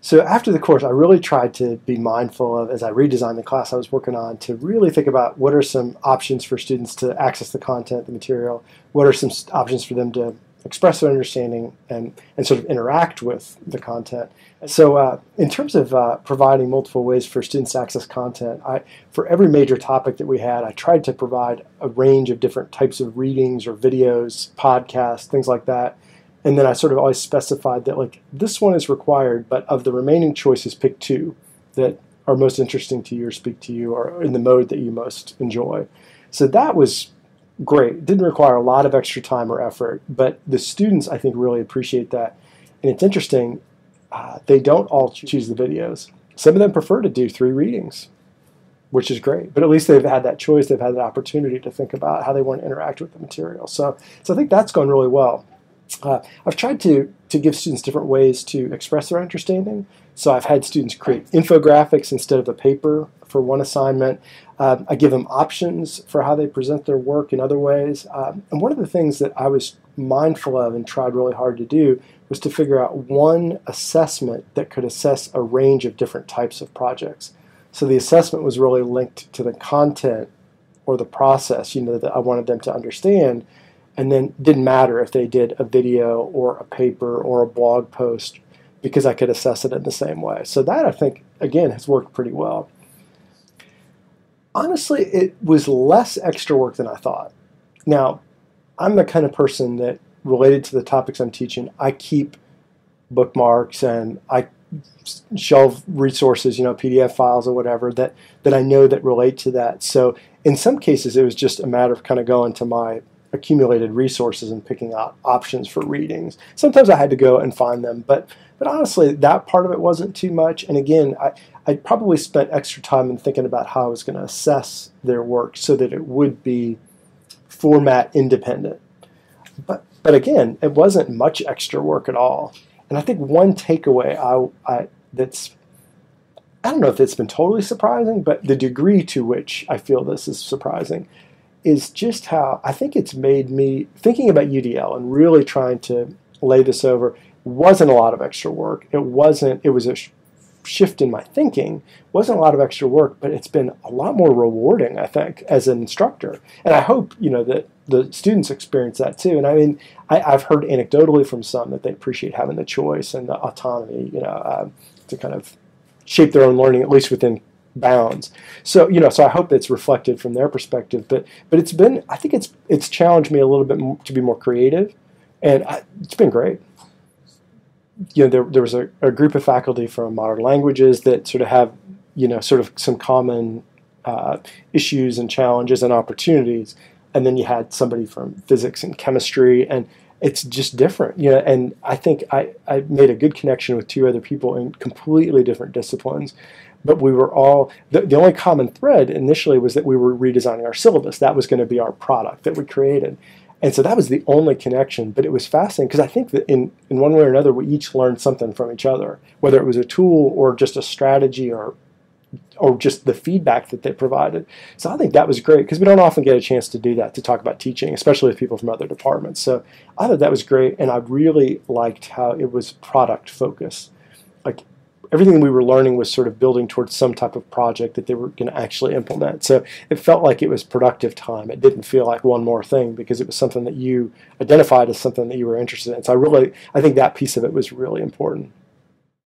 So after the course, I really tried to be mindful of, as I redesigned the class I was working on, to really think about what are some options for students to access the content, the material, what are some options for them to express their understanding and sort of interact with the content. So in terms of providing multiple ways for students to access content, for every major topic that we had, I tried to provide a range of different types of readings or videos, podcasts, things like that. And then I sort of always specified that, like, this one is required, but of the remaining choices, pick two that are most interesting to you or speak to you or in the mode that you most enjoy. So that was great. It didn't require a lot of extra time or effort, but the students, I think, really appreciate that. And it's interesting, they don't all choose the videos. Some of them prefer to do 3 readings, which is great. But at least they've had that choice. They've had the opportunity to think about how they want to interact with the material. So I think that's gone really well. I've tried to give students different ways to express their understanding. So I've had students create infographics instead of a paper for one assignment. I give them options for how they present their work in other ways. And one of the things that I was mindful of and tried really hard to do was to figure out one assessment that could assess a range of different types of projects. So the assessment was really linked to the content or the process, that I wanted them to understand. And then it didn't matter if they did a video or a paper or a blog post, because I could assess it in the same way. So that, I think, again, has worked pretty well. Honestly, it was less extra work than I thought. Now, I'm the kind of person that, related to the topics I'm teaching, I keep bookmarks and I shelve resources, PDF files or whatever that I know that relate to that. So in some cases, it was just a matter of kind of going to my accumulated resources and picking out options for readings. Sometimes I had to go and find them, but honestly, that part of it wasn't too much. And again, I probably spent extra time in thinking about how I was going to assess their work so that it would be format independent. But again, it wasn't much extra work at all. And I think one takeaway I don't know if it's been totally surprising, but the degree to which I feel this is surprising is just how I think it's made me, thinking about UDL and really trying to lay this over, wasn't a lot of extra work. It was a shift in my thinking. It wasn't a lot of extra work, but it's been a lot more rewarding, I think, as an instructor. And I hope, that the students experience that too. And I mean, I've heard anecdotally from some that they appreciate having the choice and the autonomy, to kind of shape their own learning, at least within bounds. So so I hope it's reflected from their perspective. But it's been, I think it's challenged me a little bit more to be more creative, and it's been great. There was a group of faculty from modern languages that sort of have sort of some common issues and challenges and opportunities, and then you had somebody from physics and chemistry, and it's just different. And I think I made a good connection with 2 other people in completely different disciplines. But we were all, the only common thread initially was that we were redesigning our syllabus. That was going to be our product that we created. And so that was the only connection. But it was fascinating because I think that in one way or another, we each learned something from each other, whether it was a tool or just a strategy or just the feedback that they provided. So I think that was great because we don't often get a chance to do that, to talk about teaching, especially with people from other departments. So I thought that was great. And I really liked how it was product focused. Like, everything we were learning was sort of building towards some type of project that they were going to actually implement. So it felt like it was productive time. It didn't feel like one more thing because it was something that you identified as something that you were interested in. So I think that piece of it was really important.